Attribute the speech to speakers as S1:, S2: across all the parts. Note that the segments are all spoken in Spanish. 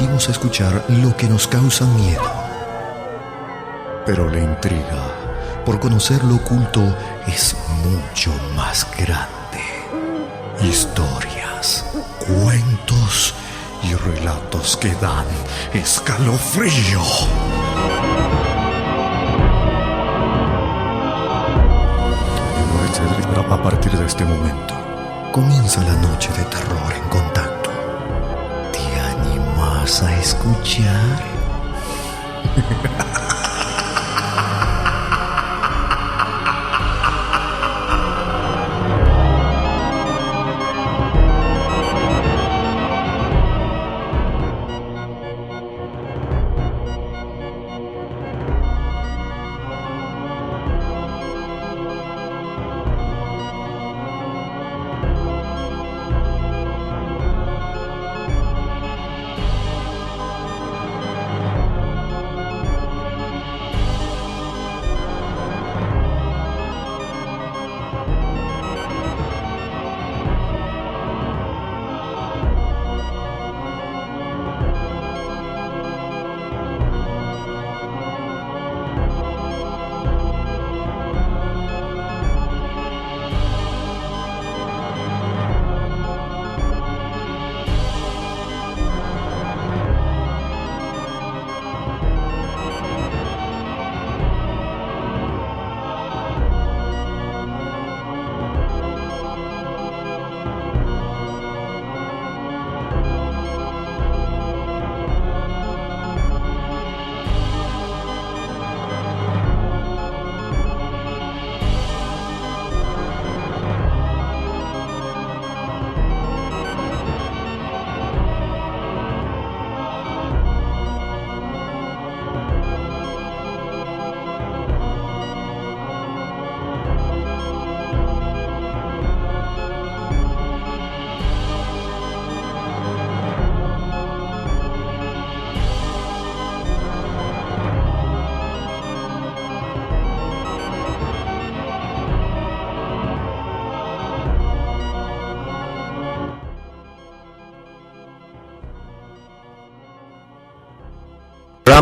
S1: permitimos escuchar lo que nos causa miedo. Pero la intriga por conocer lo oculto es mucho más grande. Historias, cuentos y relatos que dan escalofrío. A partir de este momento comienza la noche de terror en Contacto. ¿Te animas a escuchar?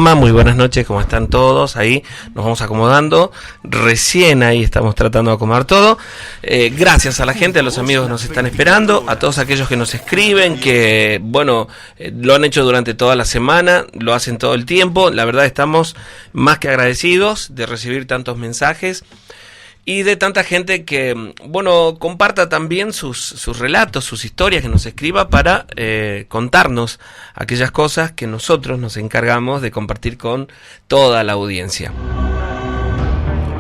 S2: Muy buenas noches, ¿cómo están todos? Ahí nos vamos acomodando, recién ahí estamos tratando de acomodar todo. Gracias a la gente, a los amigos que nos están esperando, a todos aquellos que nos escriben, que bueno, lo han hecho durante toda la semana, lo hacen todo el tiempo. La verdad estamos más que agradecidos de recibir tantos mensajes y de tanta gente que, bueno, comparta también sus relatos, sus historias, que nos escriba para contarnos aquellas cosas que nosotros nos encargamos de compartir con toda la audiencia.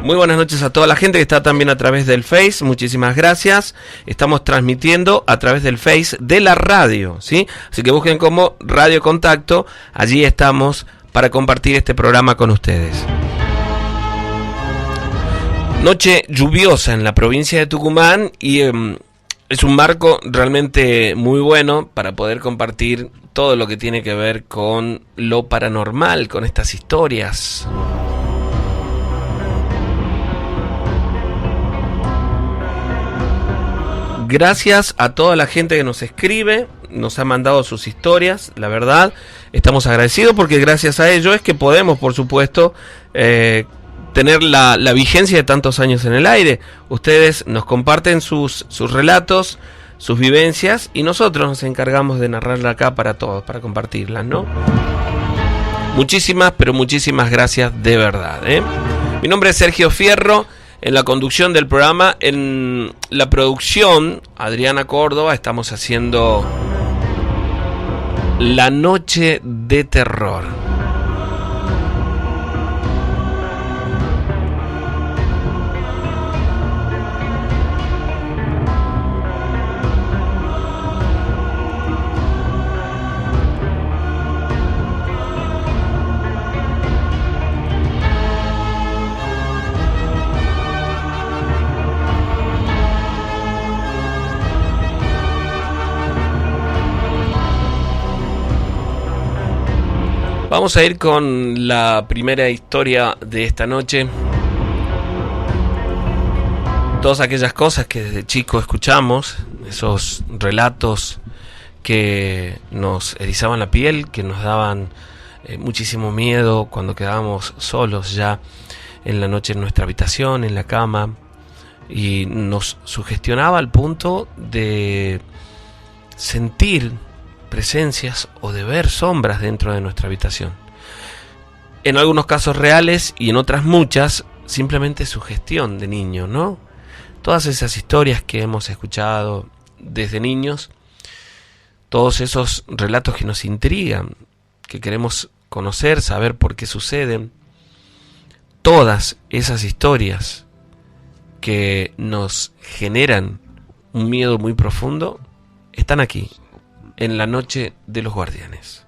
S2: Muy buenas noches a toda la gente que está también a través del Face, muchísimas gracias. Estamos transmitiendo a través del Face de la radio, ¿sí? Así que busquen como Radio Contacto, allí estamos para compartir este programa con ustedes. Noche lluviosa en la provincia de Tucumán y es un marco realmente muy bueno para poder compartir todo lo que tiene que ver con lo paranormal, con estas historias. Gracias a toda la gente que nos escribe, nos ha mandado sus historias, la verdad, estamos agradecidos porque gracias a ello es que podemos, por supuesto, tener la vigencia de tantos años en el aire. Ustedes nos comparten sus relatos, sus vivencias, y nosotros nos encargamos de narrarla acá para todos, para compartirlas, ¿no? Muchísimas, pero muchísimas gracias de verdad, ¿eh? Mi nombre es Sergio Fierro, en la conducción del programa, en la producción, Adriana Córdoba, estamos haciendo La Noche de Terror. Vamos a ir con la primera historia de esta noche. Todas aquellas cosas que desde chico escuchamos, esos relatos que nos erizaban la piel, que nos daban muchísimo miedo cuando quedábamos solos ya en la noche en nuestra habitación, en la cama, y nos sugestionaba al punto de sentir presencias o de ver sombras dentro de nuestra habitación. En algunos casos reales y en otras muchas, simplemente sugestión de niño, ¿no? Todas esas historias que hemos escuchado desde niños, todos esos relatos que nos intrigan, que queremos conocer, saber por qué suceden, todas esas historias que nos generan un miedo muy profundo, están aquí, en la noche de los guardianes.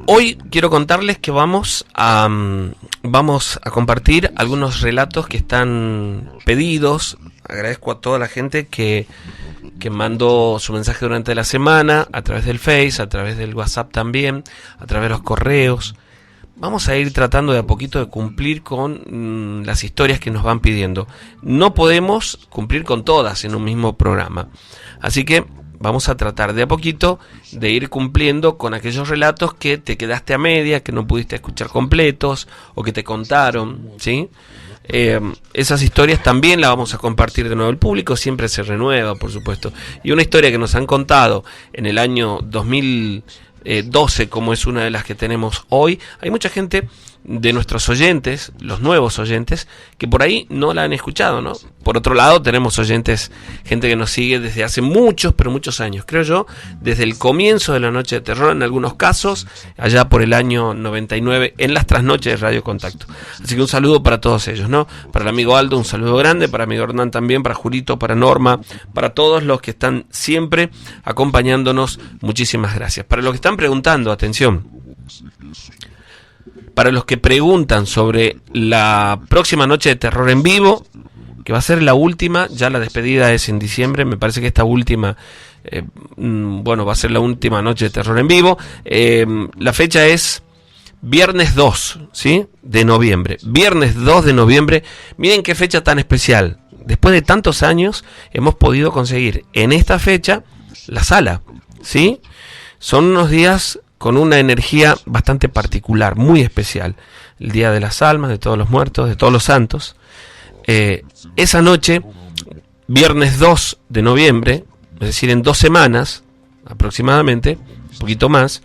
S2: Hoy quiero contarles que vamos a compartir algunos relatos que están pedidos. Agradezco a toda la gente que mandó su mensaje durante la semana, a través del Face, a través del WhatsApp también, a través de los correos. Vamos a ir tratando de a poquito de cumplir con las historias que nos van pidiendo. No podemos cumplir con todas en un mismo programa. Así que vamos a tratar de a poquito de ir cumpliendo con aquellos relatos que te quedaste a media, que no pudiste escuchar completos o que te contaron, ¿sí? Esas historias también las vamos a compartir de nuevo. El público siempre se renueva, por supuesto. Y una historia que nos han contado en el año 2012, como es una de las que tenemos hoy, hay mucha gente de nuestros oyentes, los nuevos oyentes, que por ahí no la han escuchado, ¿no? Por otro lado, tenemos oyentes, gente que nos sigue desde hace muchos, pero muchos años, creo yo, desde el comienzo de la Noche de Terror, en algunos casos, allá por el año 99, en las trasnoches de Radio Contacto. Así que un saludo para todos ellos, ¿no? Para el amigo Aldo, un saludo grande, para el amigo Hernán también, para Julito, para Norma, para todos los que están siempre acompañándonos, muchísimas gracias. Para los que están preguntando, atención, para los que preguntan sobre la próxima Noche de Terror en vivo, que va a ser la última, ya la despedida es en diciembre, me parece que esta última, va a ser la última Noche de Terror en vivo. La fecha es viernes 2, ¿sí? De noviembre. Viernes 2 de noviembre. Miren qué fecha tan especial. Después de tantos años hemos podido conseguir en esta fecha la sala, ¿sí? Son unos días con una energía bastante particular, muy especial. El Día de las Almas, de todos los muertos, de todos los santos. Esa noche, viernes 2 de noviembre, es decir, en 2 semanas aproximadamente, un poquito más,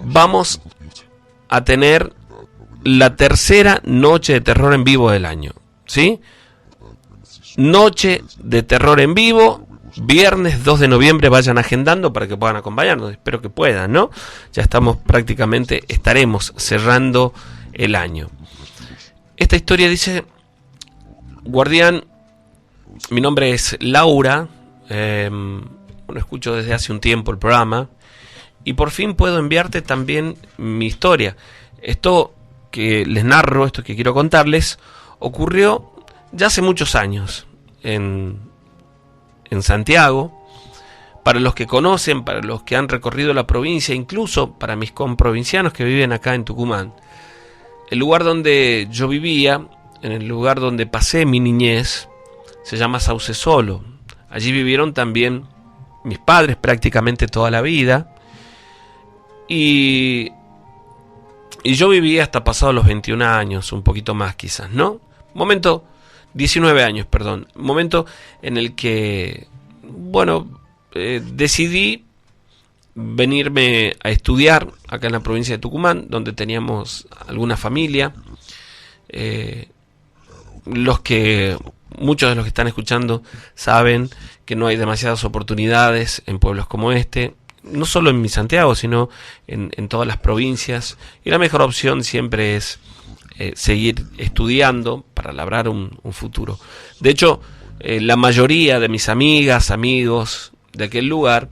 S2: vamos a tener la tercera Noche de Terror en vivo del año, ¿sí? Noche de Terror en vivo, viernes 2 de noviembre, vayan agendando para que puedan acompañarnos, espero que puedan, ¿no? Ya estaremos cerrando el año. Esta historia dice: Guardián, mi nombre es Laura, escucho desde hace un tiempo el programa y por fin puedo enviarte también mi historia. Esto que les narro, esto que quiero contarles, ocurrió ya hace muchos años en Santiago. Para los que conocen, para los que han recorrido la provincia, incluso para mis comprovincianos que viven acá en Tucumán, el lugar donde yo vivía, en el lugar donde pasé mi niñez, se llama Saucesolo. Allí vivieron también mis padres prácticamente toda la vida, y yo viví hasta pasados los 21 años, un poquito más quizás, ¿no? 19 años, perdón. Momento en el que, decidí venirme a estudiar acá en la provincia de Tucumán, donde teníamos alguna familia. Muchos de los que están escuchando saben que no hay demasiadas oportunidades en pueblos como este, no solo en mi Santiago, sino en todas las provincias, y la mejor opción siempre es seguir estudiando para labrar un futuro. De hecho, la mayoría de mis amigas, amigos de aquel lugar,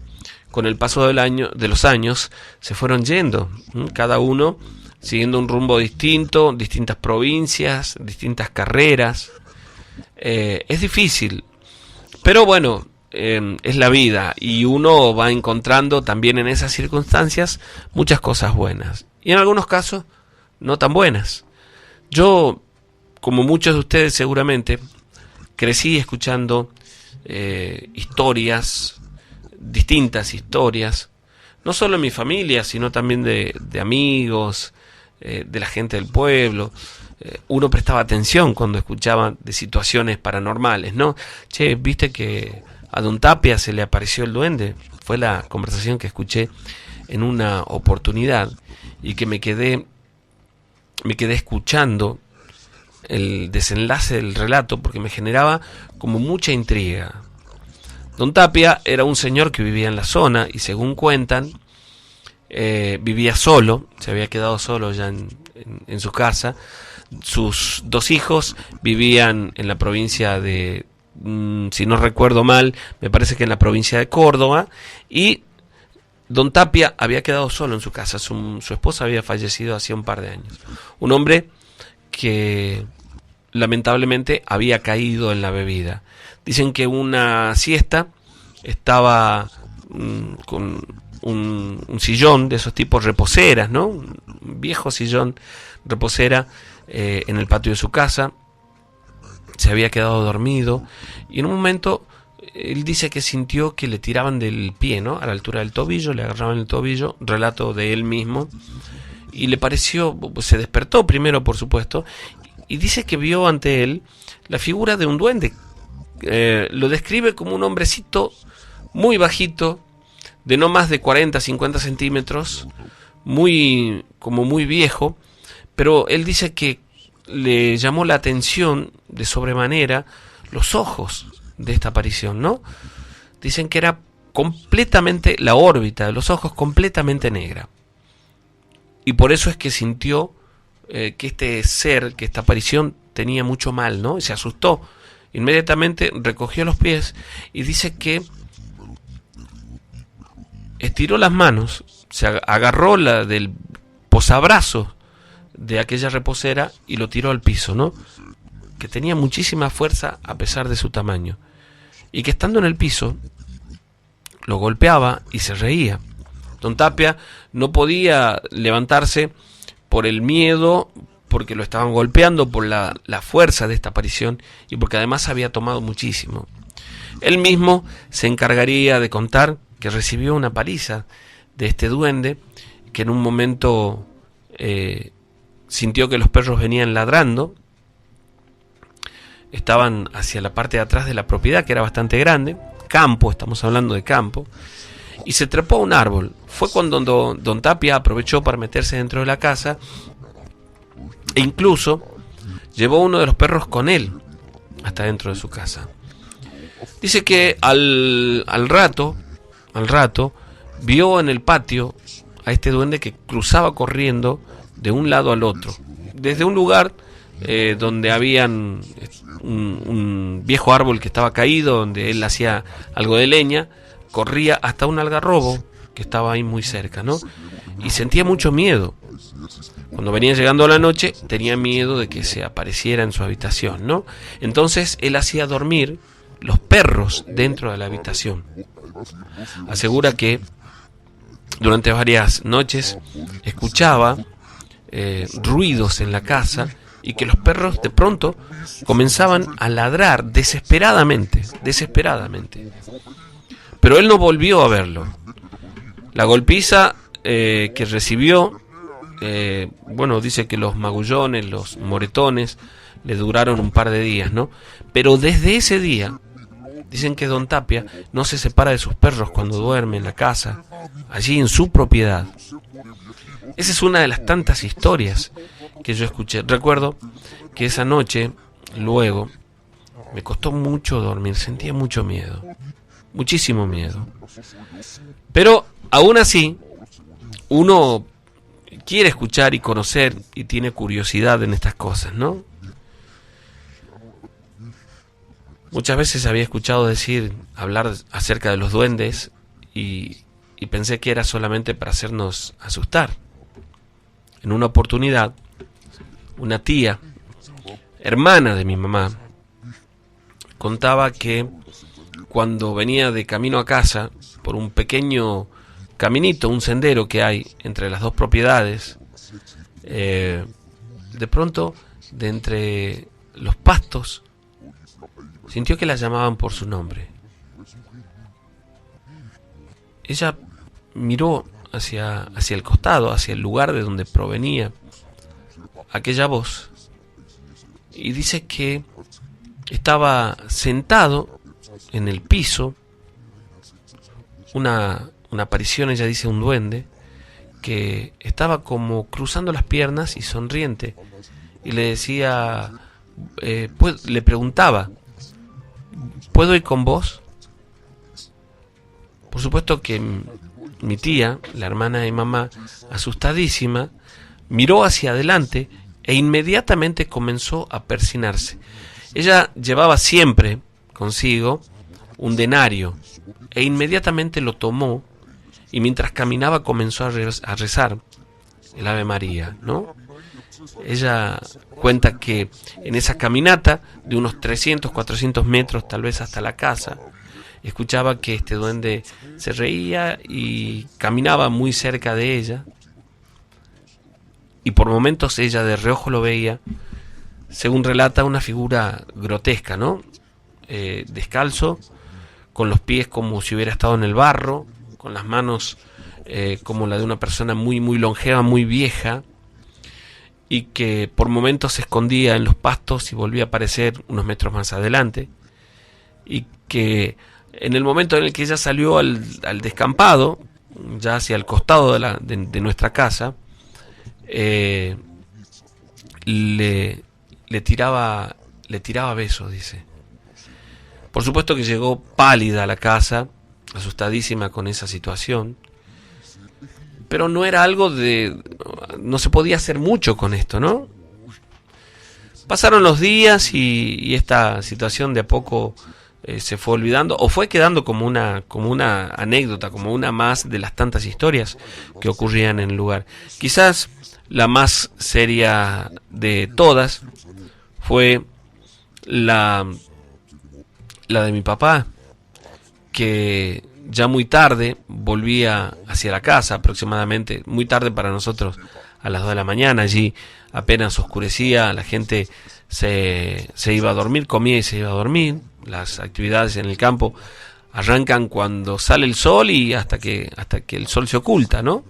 S2: con el paso de los años, se fueron yendo, cada uno siguiendo un rumbo distinto, distintas provincias, distintas carreras. Es difícil, pero bueno, es la vida, y uno va encontrando también en esas circunstancias muchas cosas buenas, y en algunos casos no tan buenas. Yo, como muchos de ustedes seguramente, crecí escuchando historias, distintas historias, no solo en mi familia, sino también de amigos, de la gente del pueblo. Uno prestaba atención cuando escuchaba de situaciones paranormales, ¿no? Che, ¿viste que a Don Tapia se le apareció el duende? Fue la conversación que escuché en una oportunidad y que me quedé escuchando el desenlace del relato porque me generaba como mucha intriga. Don Tapia era un señor que vivía en la zona y, según cuentan, vivía solo, se había quedado solo ya en su casa. Sus 2 hijos vivían en la provincia de, si no recuerdo mal, me parece que en la provincia de Córdoba, y Don Tapia había quedado solo en su casa. Su esposa había fallecido hacía un par de años. Un hombre que lamentablemente había caído en la bebida. Dicen que una siesta estaba con un sillón de esos tipos reposeras, ¿no? Un viejo sillón reposera en el patio de su casa. Se había quedado dormido y en un momento él dice que sintió que le tiraban del pie, ¿no? A la altura del tobillo, le agarraban el tobillo, relato de él mismo, y le pareció, se despertó primero, por supuesto, y dice que vio ante él la figura de un duende. Lo describe como un hombrecito muy bajito, de no más de 40, 50 centímetros, como muy viejo, pero él dice que le llamó la atención de sobremanera los ojos de esta aparición, ¿no? Dicen que era completamente, la órbita de los ojos completamente negra, y por eso es que sintió que este ser, que esta aparición tenía mucho mal, ¿no? Y se asustó. Inmediatamente recogió los pies y dice que estiró las manos, se agarró la del posabrazo de aquella reposera y lo tiró al piso, ¿no? Que tenía muchísima fuerza a pesar de su tamaño. Y que estando en el piso, lo golpeaba y se reía. Don Tapia no podía levantarse por el miedo, porque lo estaban golpeando, por la fuerza de esta aparición y porque además había tomado muchísimo. Él mismo se encargaría de contar que recibió una paliza de este duende, que en un momento sintió que los perros venían ladrando, estaban hacia la parte de atrás de la propiedad, que era bastante grande, campo, estamos hablando de campo, y se trepó a un árbol. Fue cuando Don Tapia aprovechó para meterse dentro de la casa e incluso llevó uno de los perros con él hasta dentro de su casa. Dice que al rato vio en el patio a este duende que cruzaba corriendo de un lado al otro, desde un lugar donde habían un viejo árbol que estaba caído, donde él hacía algo de leña, corría hasta un algarrobo que estaba ahí muy cerca, ¿no? Y sentía mucho miedo. Cuando venía llegando la noche, tenía miedo de que se apareciera en su habitación, ¿no? Entonces él hacía dormir los perros dentro de la habitación. Asegura que durante varias noches escuchaba ruidos en la casa y que los perros de pronto comenzaban a ladrar desesperadamente. Pero él no volvió a verlo. La golpiza que recibió, dice que los magullones, los moretones, le duraron un par de días, ¿no? Pero desde ese día, dicen que Don Tapia no se separa de sus perros cuando duerme en la casa, allí en su propiedad. Esa es una de las tantas historias que yo escuché. Recuerdo que esa noche, luego, me costó mucho dormir, sentía mucho miedo, muchísimo miedo. Pero aún así, uno quiere escuchar y conocer y tiene curiosidad en estas cosas, ¿no? Muchas veces había escuchado hablar acerca de los duendes y pensé que era solamente para hacernos asustar. En una oportunidad, una tía, hermana de mi mamá, contaba que cuando venía de camino a casa, por un pequeño caminito, un sendero que hay entre las dos propiedades, de pronto de entre los pastos, sintió que la llamaban por su nombre. Ella miró hacia el costado, hacia el lugar de donde provenía aquella voz, y dice que estaba sentado en el piso una aparición, ella dice un duende, que estaba como cruzando las piernas y sonriente, y le decía, le preguntaba, ¿puedo ir con vos? Por supuesto que mi tía, la hermana de mamá, asustadísima, miró hacia adelante e inmediatamente comenzó a persinarse. Ella llevaba siempre consigo un denario e inmediatamente lo tomó y mientras caminaba comenzó a rezar el Ave María, ¿no? Ella cuenta que en esa caminata de unos 300, 400 metros, tal vez hasta la casa, escuchaba que este duende se reía y caminaba muy cerca de ella, y por momentos ella de reojo lo veía, según relata, una figura grotesca, ¿no? Descalzo, con los pies como si hubiera estado en el barro, con las manos como la de una persona muy, muy longeva, muy vieja, y que por momentos se escondía en los pastos y volvía a aparecer unos metros más adelante, y que en el momento en el que ella salió al descampado, ya hacia el costado de nuestra casa, le tiraba besos, dice. Por supuesto que llegó pálida a la casa, asustadísima con esa situación, pero no era algo no se podía hacer mucho con esto, ¿no? Pasaron los días y esta situación de a poco se fue olvidando, o fue quedando como una anécdota, como una más de las tantas historias que ocurrían en el lugar. Quizás la más seria de todas fue la de mi papá, que ya muy tarde volvía hacia la casa, aproximadamente, muy tarde para nosotros, a las 2 de la mañana. Allí apenas oscurecía, la gente se iba a dormir, comía y se iba a dormir. Las actividades en el campo arrancan cuando sale el sol y hasta que el sol se oculta, ¿no?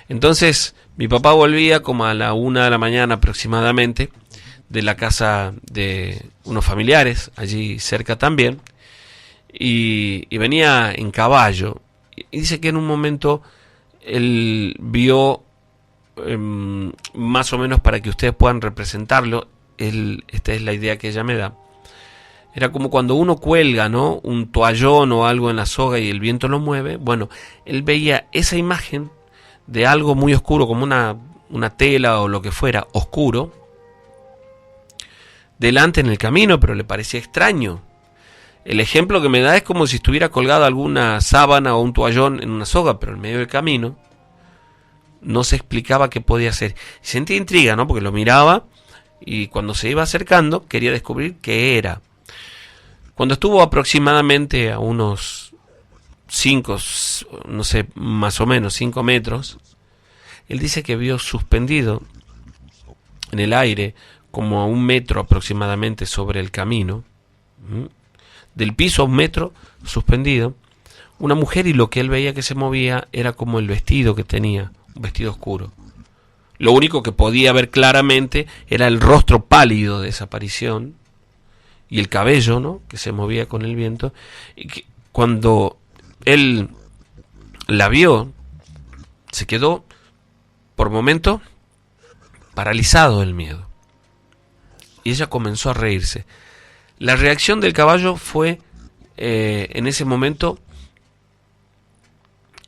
S2: Entonces mi papá volvía como a la 1 de la mañana aproximadamente de la casa de unos familiares, allí cerca también, y venía en caballo, y dice que en un momento él vio, más o menos para que ustedes puedan representarlo, esta es la idea que ella me da. Era como cuando uno cuelga, ¿no?, un toallón o algo en la soga y el viento lo mueve. Bueno, él veía esa imagen de algo muy oscuro, como una tela o lo que fuera, oscuro, delante en el camino, pero le parecía extraño. El ejemplo que me da es como si estuviera colgado alguna sábana o un toallón en una soga, pero en medio del camino. No se explicaba qué podía ser. Sentía intriga, ¿no?, porque lo miraba y cuando se iba acercando quería descubrir qué era. Cuando estuvo aproximadamente a unos 5, no sé, más o menos 5 metros, él dice que vio suspendido en el aire, como a 1 metro aproximadamente sobre el camino, del piso a 1 metro suspendido, una mujer, y lo que él veía que se movía era como el vestido que tenía, un vestido oscuro. Lo único que podía ver claramente era el rostro pálido de esa aparición y el cabello, ¿no?, que se movía con el viento, y que cuando él la vio, se quedó por momento paralizado del miedo. Y ella comenzó a reírse. La reacción del caballo fue, en ese momento,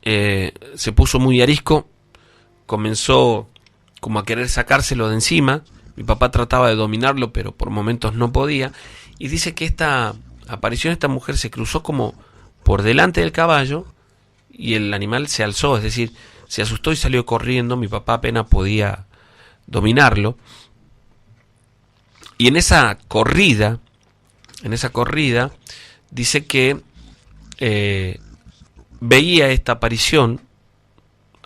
S2: se puso muy arisco, comenzó como a querer sacárselo de encima. Mi papá trataba de dominarlo, pero por momentos no podía. Y dice que esta aparición, esta mujer, se cruzó como por delante del caballo y el animal se alzó, es decir, se asustó y salió corriendo. Mi papá apenas podía dominarlo. Y en esa corrida, dice que veía esta aparición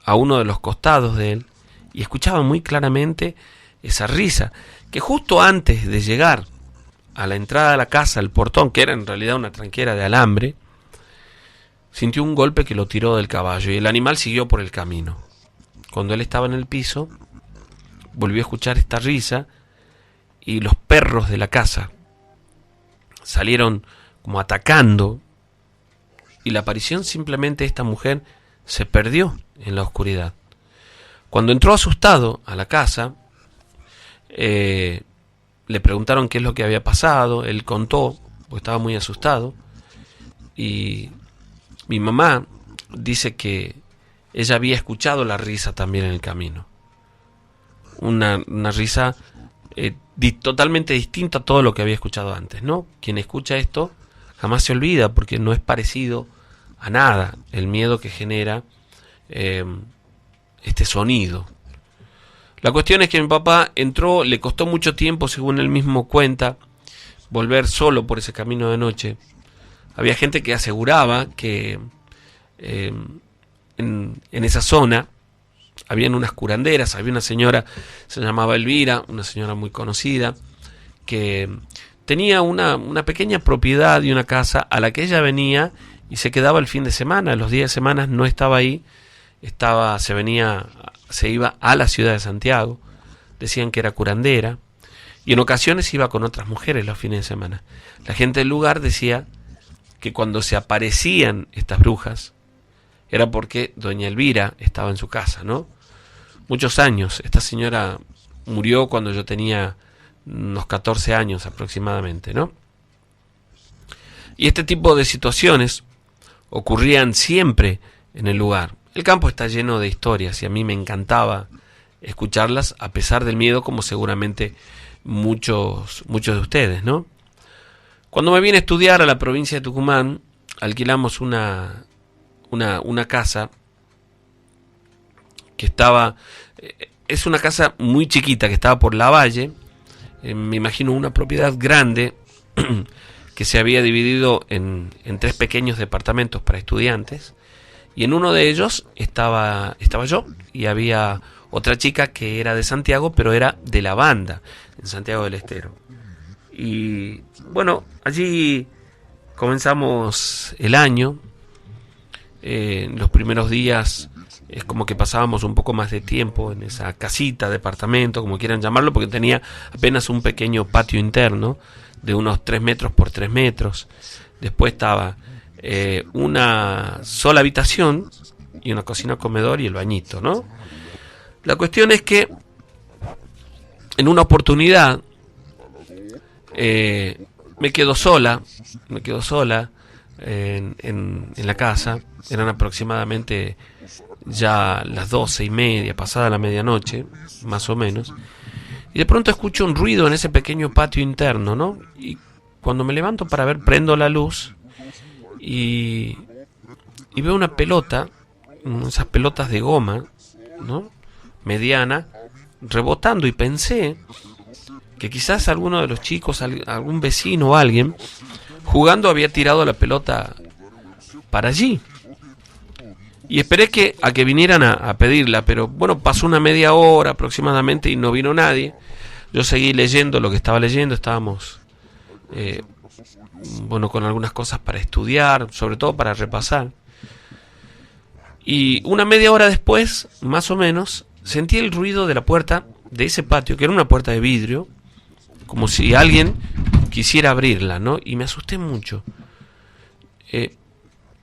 S2: a uno de los costados de él y escuchaba muy claramente esa risa, que justo antes de llegar a la entrada de la casa, el portón, que era en realidad una tranquera de alambre, sintió un golpe que lo tiró del caballo y el animal siguió por el camino. Cuando él estaba en el piso, volvió a escuchar esta risa y los perros de la casa salieron como atacando y la aparición simplemente de esta mujer se perdió en la oscuridad. Cuando entró asustado a la casa, le preguntaron qué es lo que había pasado, él contó, porque estaba muy asustado, y mi mamá dice que ella había escuchado la risa también en el camino. Una risa totalmente distinta a todo lo que había escuchado antes, ¿no? Quien escucha esto jamás se olvida porque no es parecido a nada el miedo que genera este sonido. La cuestión es que mi papá entró, le costó mucho tiempo, según él mismo cuenta, volver solo por ese camino de noche. Había gente que aseguraba que en esa zona habían unas curanderas, había una señora, se llamaba Elvira, una señora muy conocida, que tenía una pequeña propiedad y una casa a la que ella venía y se quedaba el fin de semana. Los días de semana no estaba ahí, se iba a la ciudad de Santiago. Decían que era curandera y en ocasiones iba con otras mujeres los fines de semana. La gente del lugar decía que cuando se aparecían estas brujas era porque doña Elvira estaba en su casa, ¿no? Muchos años. Esta señora murió cuando yo tenía unos 14 años aproximadamente, ¿no? Y este tipo de situaciones ocurrían siempre en el lugar. El campo está lleno de historias y a mí me encantaba escucharlas a pesar del miedo, como seguramente muchos de ustedes, ¿no? Cuando me vine a estudiar a la provincia de Tucumán, alquilamos una casa que estaba... Es una casa muy chiquita que estaba por la valle. Me imagino una propiedad grande que se había dividido en 3 pequeños departamentos para estudiantes. Y en uno de ellos estaba yo y había otra chica que era de Santiago, pero era de la banda, en Santiago del Estero. Y bueno, allí comenzamos el año. Los primeros días es como que pasábamos un poco más de tiempo en esa casita, departamento, como quieran llamarlo, porque tenía apenas un pequeño patio interno de unos 3 metros por 3 metros. Después estaba una sola habitación y una cocina, comedor y el bañito, ¿no? La cuestión es que en una oportunidad me quedo sola en la casa. Eran aproximadamente ya las 12:30, pasada la medianoche, más o menos, y de pronto escucho un ruido en ese pequeño patio interno, ¿no? Y cuando me levanto para ver, prendo la luz y veo una pelota, esas pelotas de goma, ¿no? Mediana, rebotando, y pensé que quizás alguno de los chicos, algún vecino o alguien jugando había tirado la pelota para allí. Y esperé a que vinieran a pedirla, pero bueno, pasó una media hora aproximadamente y no vino nadie. Yo seguí leyendo lo que estaba leyendo, estábamos con algunas cosas para estudiar, sobre todo para repasar. Y una media hora después, más o menos, sentí el ruido de la puerta de ese patio, que era una puerta de vidrio, como si alguien quisiera abrirla, ¿no? Y me asusté mucho.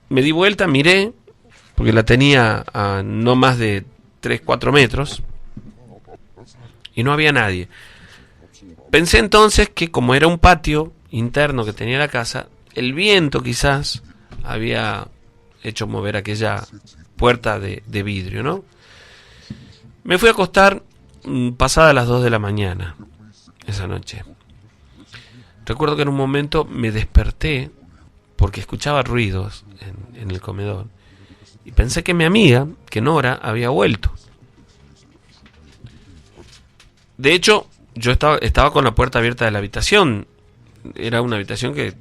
S2: Me di vuelta, miré, porque la tenía a no más de 3-4 metros, y no había nadie. Pensé entonces que como era un patio interno que tenía la casa, el viento quizás había hecho mover aquella puerta de vidrio, ¿no? Me fui a acostar pasada las 2 de la mañana esa noche. Recuerdo que en un momento me desperté porque escuchaba ruidos en el comedor y pensé que mi amiga, que Nora, había vuelto. De hecho, yo estaba con la puerta abierta de la habitación. Era una habitación que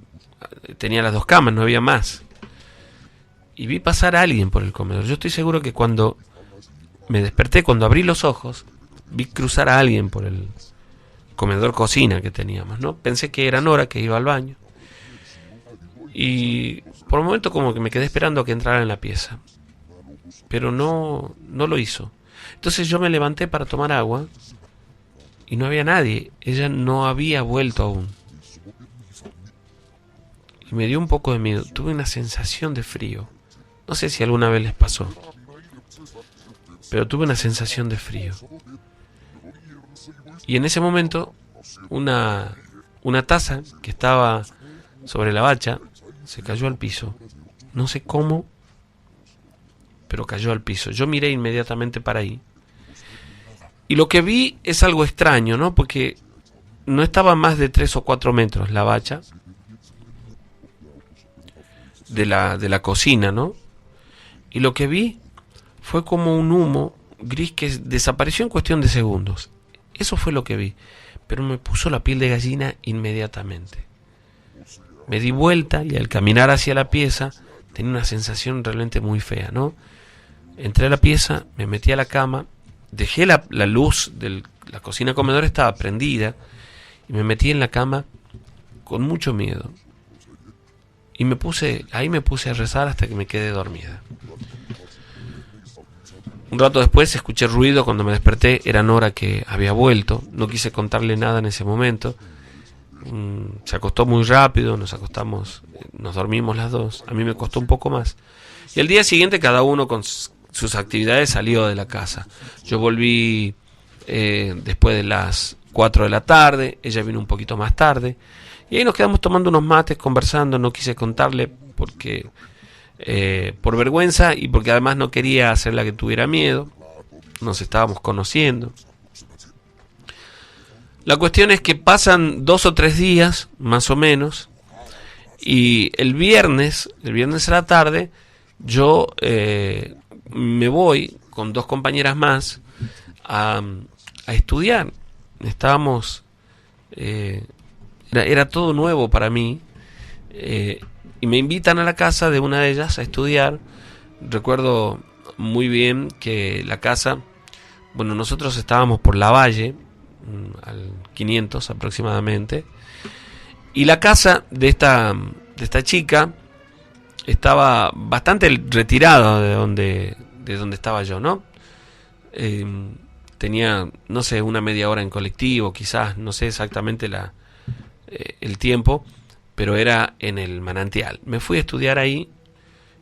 S2: tenía las 2 camas, no había más. Y vi pasar a alguien por el comedor. Yo estoy seguro que cuando me desperté, cuando abrí los ojos, vi cruzar a alguien por comedor cocina que teníamos, ¿no? Pensé que era Nora, que iba al baño. Y por un momento como que me quedé esperando a que entrara en la pieza. Pero no lo hizo. Entonces yo me levanté para tomar agua y no había nadie. Ella no había vuelto aún. Y me dio un poco de miedo. Tuve una sensación de frío. No sé si alguna vez les pasó, pero tuve una sensación de frío. Y en ese momento una taza que estaba sobre la bacha se cayó al piso. No sé cómo, pero cayó al piso. Yo miré inmediatamente para ahí. Y lo que vi es algo extraño, ¿no? Porque no estaba más de 3 o 4 metros la bacha de la cocina, ¿no? Y lo que vi fue como un humo gris que desapareció en cuestión de segundos. Eso fue lo que vi. Pero me puso la piel de gallina inmediatamente. Me di vuelta y al caminar hacia la pieza tenía una sensación realmente muy fea, ¿no? Entré a la pieza, me metí a la cama, dejé la luz de la cocina comedor, estaba prendida, y me metí en la cama con mucho miedo. Y me puse a rezar hasta que me quedé dormida. Un rato después escuché ruido. Cuando me desperté era Nora, que había vuelto. No quise contarle nada en ese momento. Se acostó muy rápido, nos dormimos las dos. A mí me costó un poco más. Y el día siguiente cada uno con sus actividades salió de la casa. Yo volví después de las 4 de la tarde. Ella vino un poquito más tarde. Y ahí nos quedamos tomando unos mates, conversando. No quise contarle porque por vergüenza y porque además no quería hacerla que tuviera miedo. Nos estábamos conociendo. La cuestión es que pasan 2 o 3 días, más o menos, y el viernes a la tarde, yo me voy con 2 compañeras más a estudiar. Estábamos... Era todo nuevo para mí. Y me invitan a la casa de una de ellas a estudiar. Recuerdo muy bien que la casa, bueno, nosotros estábamos por Lavalle, al 500 aproximadamente, y la casa de esta chica estaba bastante retirada de donde estaba yo, ¿no? Tenía, no sé, una media hora en colectivo, quizás, no sé exactamente el tiempo, pero era en el Manantial. Me fui a estudiar ahí,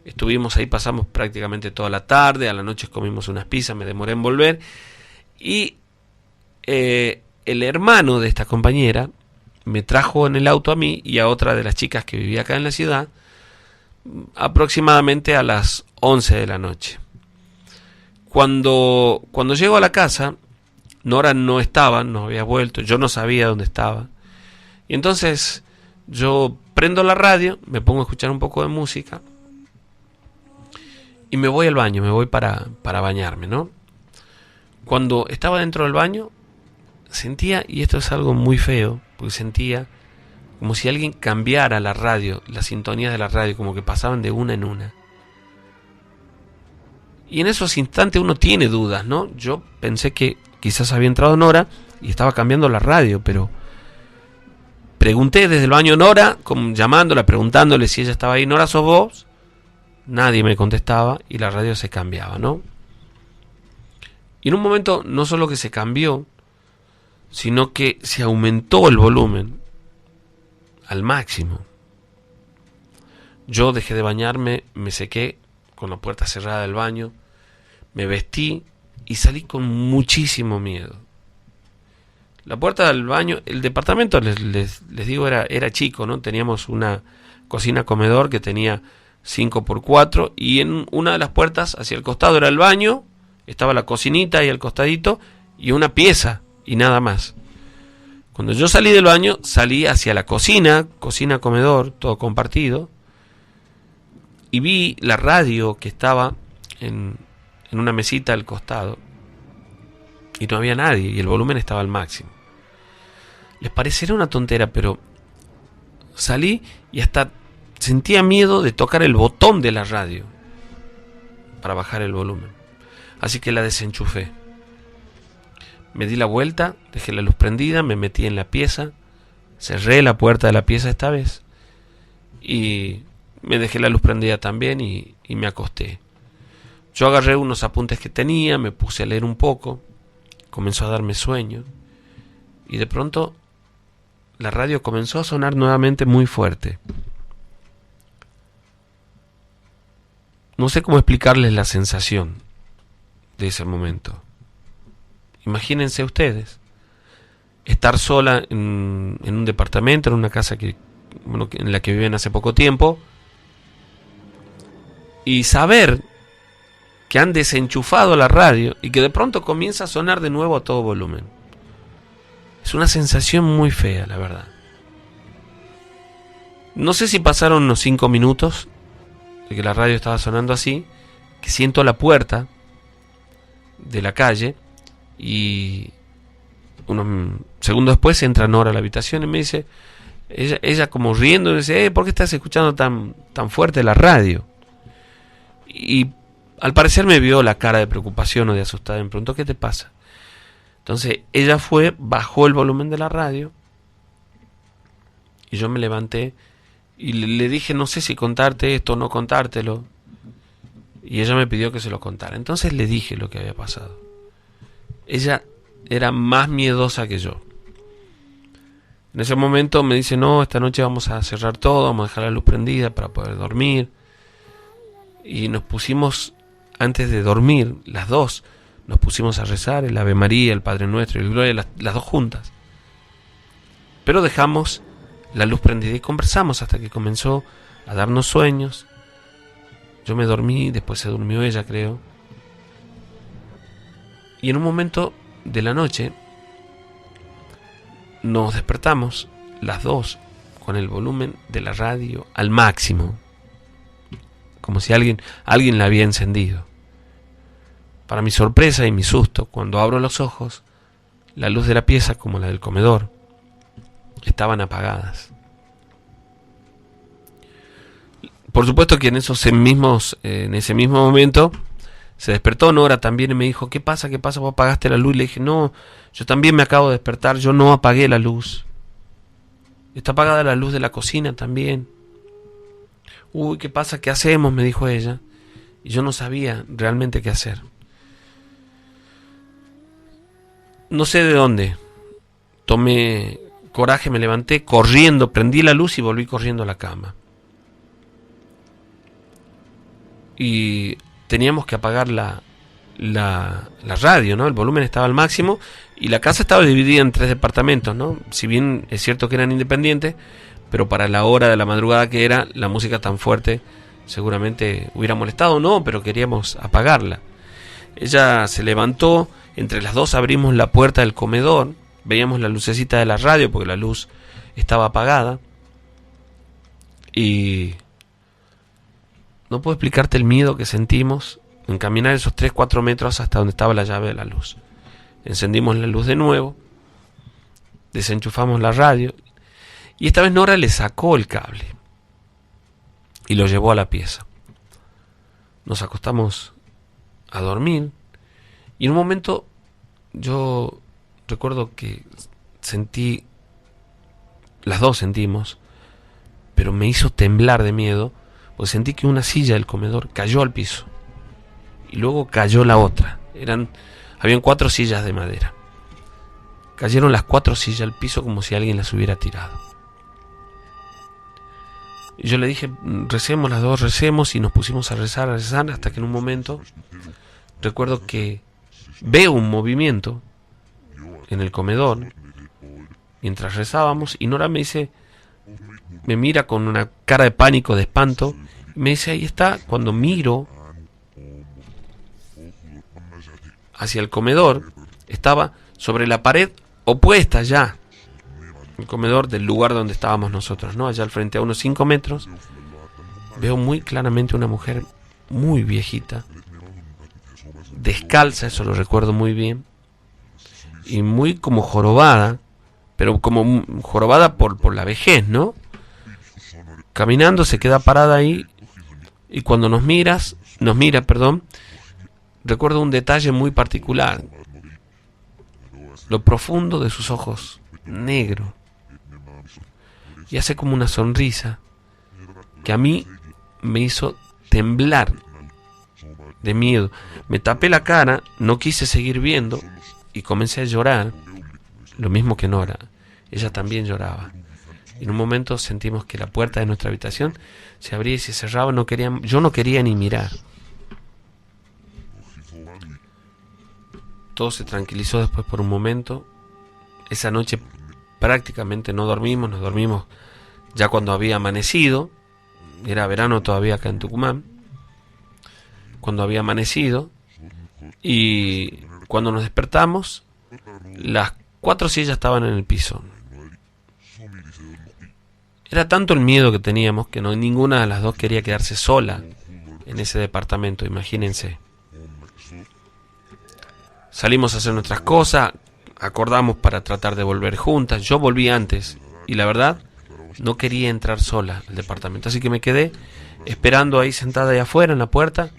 S2: estuvimos ahí, pasamos prácticamente toda la tarde, a la noche comimos unas pizzas, me demoré en volver, y el hermano de esta compañera me trajo en el auto a mí y a otra de las chicas que vivía acá en la ciudad, aproximadamente a las 11 de la noche. Cuando llego a la casa, Nora no estaba, no había vuelto, yo no sabía dónde estaba, y entonces yo prendo la radio, me pongo a escuchar un poco de música y me voy al baño, me voy para bañarme, ¿no? Cuando estaba dentro del baño sentía, y esto es algo muy feo, porque sentía como si alguien cambiara la radio, las sintonías de la radio, como que pasaban de una en una. Y en esos instantes uno tiene dudas, ¿no? Yo pensé que quizás había entrado Nora y estaba cambiando la radio, pero pregunté desde el baño Nora, llamándola, preguntándole si ella estaba ahí. Nora, ¿sos vos? Nadie me contestaba y la radio se cambiaba, ¿no? Y en un momento no solo que se cambió, sino que se aumentó el volumen al máximo. Yo dejé de bañarme, me sequé con la puerta cerrada del baño, me vestí y salí con muchísimo miedo. La puerta del baño, el departamento, les digo, era chico, ¿no? Teníamos una cocina comedor que tenía 5x4 y en una de las puertas hacia el costado era el baño, estaba la cocinita ahí al costadito y una pieza y nada más. Cuando yo salí del baño, salí hacia la cocina comedor, todo compartido, y vi la radio que estaba en una mesita al costado y no había nadie y el volumen estaba al máximo. Les parecerá una tontera, pero salí y hasta sentía miedo de tocar el botón de la radio para bajar el volumen. Así que la desenchufé. Me di la vuelta, dejé la luz prendida, me metí en la pieza, cerré la puerta de la pieza esta vez y me dejé la luz prendida también y me acosté. Yo agarré unos apuntes que tenía, me puse a leer un poco, comenzó a darme sueño y de pronto la radio comenzó a sonar nuevamente muy fuerte. No sé cómo explicarles la sensación de ese momento. Imagínense ustedes estar sola en un departamento, en una casa en la que viven hace poco tiempo, y saber que han desenchufado la radio y que de pronto comienza a sonar de nuevo a todo volumen. Es una sensación muy fea, la verdad. No sé si pasaron unos 5 minutos de que la radio estaba sonando así, que siento la puerta de la calle y unos segundos después entra Nora a la habitación y me dice, ella como riendo, me dice, ¿por qué estás escuchando tan fuerte la radio? Y al parecer me vio la cara de preocupación o de asustada y me preguntó, ¿qué te pasa? Entonces ella bajó el volumen de la radio y yo me levanté y le dije, no sé si contarte esto o no contártelo. Y ella me pidió que se lo contara. Entonces le dije lo que había pasado. Ella era más miedosa que yo. En ese momento me dice, no, esta noche vamos a cerrar todo, vamos a dejar la luz prendida para poder dormir. Y nos pusimos, antes de dormir, las dos, nos pusimos a rezar el Ave María, el Padre Nuestro y el Gloria, las dos juntas. Pero dejamos la luz prendida y conversamos hasta que comenzó a darnos sueños. Yo me dormí, después se durmió ella, creo. Y en un momento de la noche nos despertamos las dos con el volumen de la radio al máximo, como si alguien la había encendido. Para mi sorpresa y mi susto, cuando abro los ojos, la luz de la pieza, como la del comedor, estaban apagadas. Por supuesto que en ese mismo momento se despertó Nora también y me dijo, ¿qué pasa? ¿Vos apagaste la luz? Y le dije, no, yo también me acabo de despertar, yo no apagué la luz. Está apagada la luz de la cocina también. Uy, ¿qué pasa? ¿Qué hacemos? Me dijo ella. Y yo no sabía realmente qué hacer. No sé de dónde. Tomé coraje, me levanté corriendo, prendí la luz y volví corriendo a la cama. Y teníamos que apagar la radio, ¿no? El volumen estaba al máximo y la casa estaba dividida en 3 departamentos, ¿no? Si bien es cierto que eran independientes, pero para la hora de la madrugada que era, la música tan fuerte seguramente hubiera molestado, ¿no? Pero queríamos apagarla. Ella se levantó, entre las dos abrimos la puerta del comedor, veíamos la lucecita de la radio porque la luz estaba apagada y no puedo explicarte el miedo que sentimos en caminar esos 3-4 metros hasta donde estaba la llave de la luz. Encendimos la luz de nuevo, desenchufamos la radio y esta vez Nora le sacó el cable y lo llevó a la pieza. Nos acostamos a dormir y en un momento yo recuerdo que las dos sentimos, pero me hizo temblar de miedo, porque sentí que una silla del comedor cayó al piso y luego cayó la otra. Habían 4 sillas de madera. Cayeron las 4 sillas al piso como si alguien las hubiera tirado. Y yo le dije, recemos las dos, recemos, y nos pusimos a rezar hasta que en un momento recuerdo que veo un movimiento en el comedor mientras rezábamos y Nora me mira con una cara de pánico, de espanto, y me dice, ahí está. Cuando miro hacia el comedor, estaba sobre la pared opuesta ya el comedor del lugar donde estábamos nosotros, ¿no? Allá al frente, a unos 5 metros, veo muy claramente una mujer muy viejita, descalza, eso lo recuerdo muy bien, y muy como jorobada, pero como jorobada por la vejez, ¿no? Caminando, se queda parada ahí, y cuando nos mira, recuerdo un detalle muy particular. lo profundo de sus ojos negros, y hace como una sonrisa que a mí me hizo temblar de miedo. Me tapé la cara, no quise seguir viendo y comencé a llorar, lo mismo que Nora. Ella también lloraba. Y en un momento sentimos que la puerta de nuestra habitación se abría y se cerraba. Yo no quería ni mirar. Todo se tranquilizó después por un momento. Esa noche prácticamente no dormimos, nos dormimos ya cuando había amanecido. Era verano todavía acá en Tucumán. Cuando había amanecido, y cuando nos despertamos, las 4 sillas estaban en el piso. Era tanto el miedo que teníamos que ninguna de las dos quería quedarse sola en ese departamento, imagínense. Salimos a hacer nuestras cosas, acordamos para tratar de volver juntas. Yo volví antes y la verdad no quería entrar sola al departamento, así que me quedé esperando ahí sentada ahí afuera en la puerta,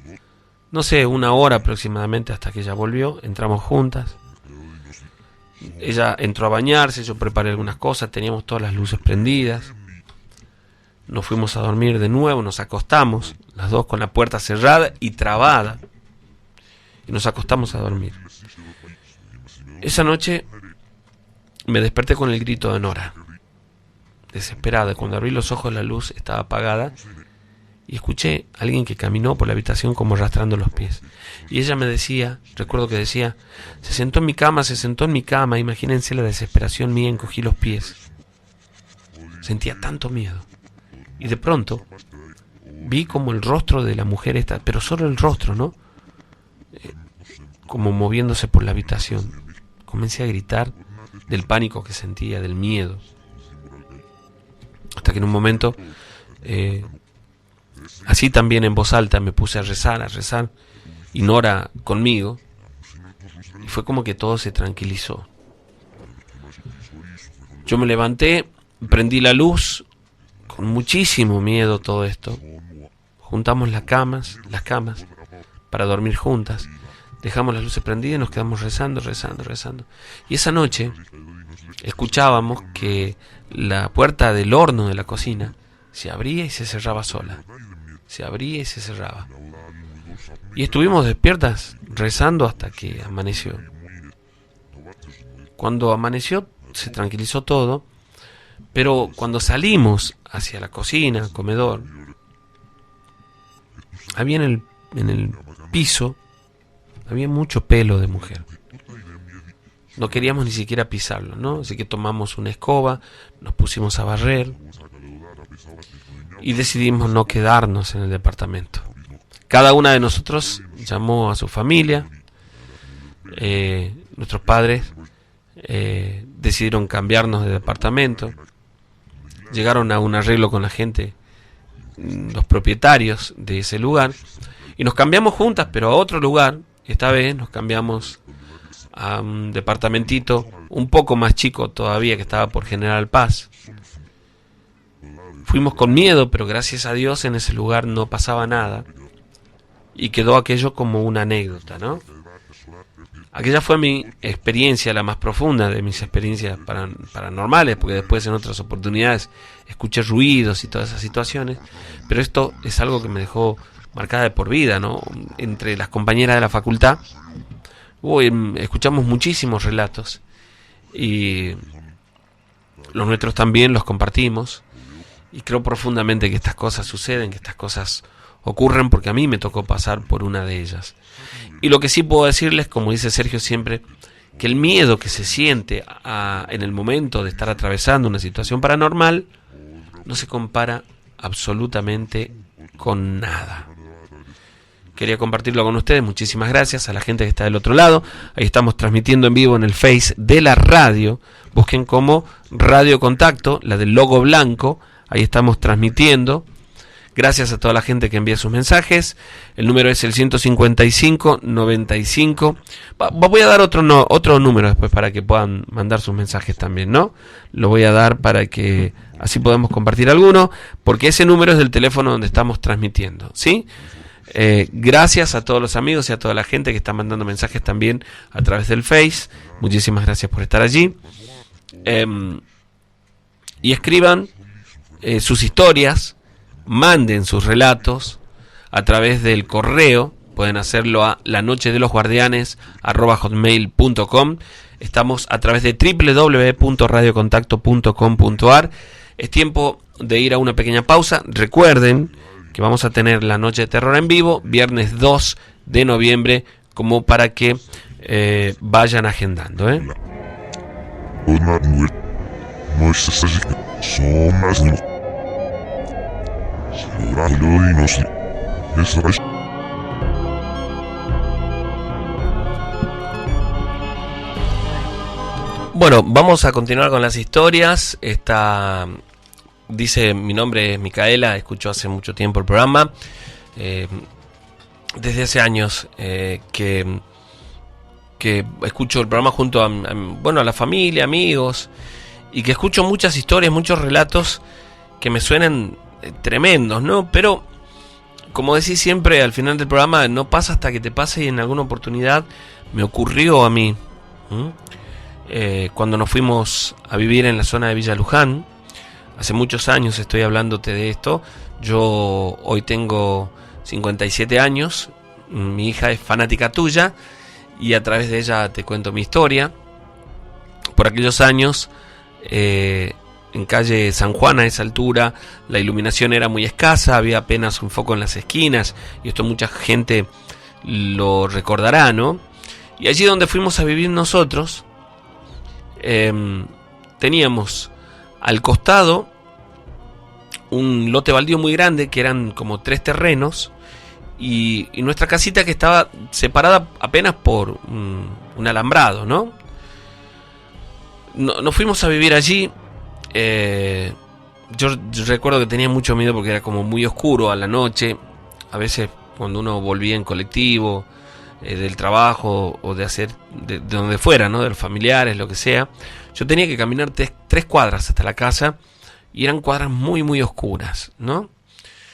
S2: no sé, 1 hora aproximadamente, hasta que ella volvió. Entramos juntas, ella entró a bañarse, yo preparé algunas cosas, teníamos todas las luces prendidas, nos fuimos a dormir de nuevo, nos acostamos, las dos con la puerta cerrada y trabada, y nos acostamos a dormir. Esa noche me desperté con el grito de Nora, desesperada. Cuando abrí los ojos la luz estaba apagada y escuché a alguien que caminó por la habitación como arrastrando los pies. Y ella me decía, recuerdo que decía, se sentó en mi cama, imagínense la desesperación mía, encogí los pies. Sentía tanto miedo. Y de pronto vi como el rostro de la mujer esta, pero solo el rostro, ¿no? Como moviéndose por la habitación. Comencé a gritar del pánico que sentía, del miedo. Hasta que en un momento, así también en voz alta, me puse a rezar, y Nora conmigo, y fue como que todo se tranquilizó. Yo me levanté, prendí la luz, con muchísimo miedo todo esto. Juntamos las camas, para dormir juntas. Dejamos las luces prendidas y nos quedamos rezando. Y esa noche escuchábamos que la puerta del horno de la cocina se abría y se cerraba sola. Se abría y se cerraba. Y estuvimos despiertas rezando hasta que amaneció. Cuando amaneció se tranquilizó todo, pero cuando salimos hacia la cocina, comedor, había en el piso había mucho pelo de mujer. No queríamos ni siquiera pisarlo, ¿no? Así que tomamos una escoba, nos pusimos a barrer y decidimos no quedarnos en el departamento. Cada una de nosotros llamó a su familia. Nuestros padres decidieron cambiarnos de departamento. Llegaron a un arreglo con la gente, los propietarios de ese lugar, y nos cambiamos juntas, pero a otro lugar. Esta vez nos cambiamos a un departamentito un poco más chico todavía, que estaba por General Paz. Fuimos con miedo, pero gracias a Dios en ese lugar no pasaba nada y quedó aquello como una anécdota, ¿no? Aquella fue mi experiencia, la más profunda de mis experiencias paranormales, porque después en otras oportunidades escuché ruidos y todas esas situaciones, pero esto es algo que me dejó marcada de por vida, ¿no? Entre las compañeras de la facultad escuchamos muchísimos relatos y los nuestros también los compartimos, y creo profundamente que estas cosas suceden, que estas cosas ocurren, porque a mí me tocó pasar por una de ellas. Y lo que sí puedo decirles, como dice Sergio siempre, que el miedo que se siente en el momento de estar atravesando una situación paranormal no se compara absolutamente con nada. Quería compartirlo con ustedes. Muchísimas gracias a la gente que está del otro lado. Ahí estamos transmitiendo en vivo en el Face de la radio. Busquen como Radio Contacto, la del logo blanco. Ahí estamos transmitiendo. Gracias a toda la gente que envía sus mensajes. El número es el 155-95. Voy a dar otro número después para que puedan mandar sus mensajes también, ¿no? Lo voy a dar para que así podamos compartir alguno, porque ese número es del teléfono donde estamos transmitiendo, ¿sí? Gracias a todos los amigos y a toda la gente que está mandando mensajes también a través del Face. Muchísimas gracias por estar allí. Y escriban sus historias, manden sus relatos a través del correo. Pueden hacerlo a lanochedelosguardianes@hotmail.com. Estamos a través de www.radiocontacto.com.ar. Es tiempo de ir a una pequeña pausa. Recuerden que vamos a tener la Noche de Terror en vivo, viernes 2 de noviembre, como para que vayan agendando. Bueno, vamos a continuar con las historias. Dice, mi nombre es Micaela, escucho hace mucho tiempo el programa. Desde hace años que escucho el programa junto a la familia, amigos, y que escucho muchas historias, muchos relatos que me suenan tremendos, ¿no? Pero, como decís siempre, al final del programa no pasa hasta que te pase, y en alguna oportunidad me ocurrió a mí. Cuando nos fuimos a vivir en la zona de Villa Luján, hace muchos años estoy hablándote de esto. Yo hoy tengo 57 años, mi hija es fanática tuya y a través de ella te cuento mi historia. Por aquellos años, en calle San Juan, a esa altura, la iluminación era muy escasa, había apenas un foco en las esquinas, y esto mucha gente lo recordará, ¿no? Y allí donde fuimos a vivir nosotros, teníamos al costado un lote baldío muy grande, que eran como 3 terrenos, y nuestra casita, que estaba separada apenas por un alambrado, ¿no? Nos fuimos a vivir allí. Yo recuerdo que tenía mucho miedo porque era como muy oscuro a la noche. A veces cuando uno volvía en colectivo, del trabajo o de donde fuera, ¿no? De los familiares, lo que sea, yo tenía que caminar 3 cuadras hasta la casa, y eran cuadras muy muy oscuras, ¿no?